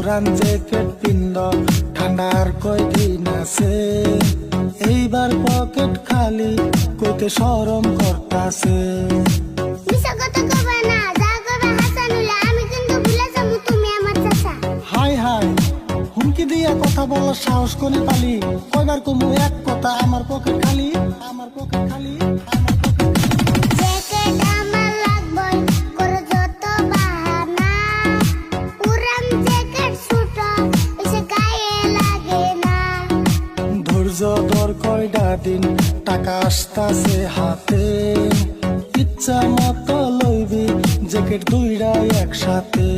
পুরান জ্যাকেট পিন্দ ঠান্ডার কয়দিন আছে, এইবার পকেট খালি কইতে শরম করতাছে। হাই হাই হুমকি দিয়া কথা বলার সাহস করে পালি, কয়বার কমু এক কথা আমার পকেট খালি, আমার পকেট খালি, আমার পকেট ধৈর্য ধর কয়টা দিন, টাকা আসতাছে হাতে, ইচ্ছা মতো লইবি জ্যাকেট দুইটা একসাথে।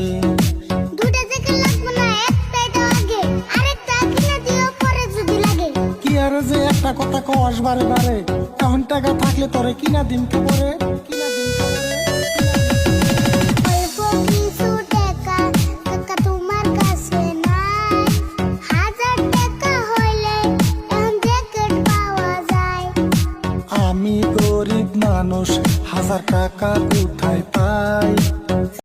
কি আর যে একটা কথা কস বারে বারে, এখন টাকা থাকলে তোরে কিনা দিন কে পরে।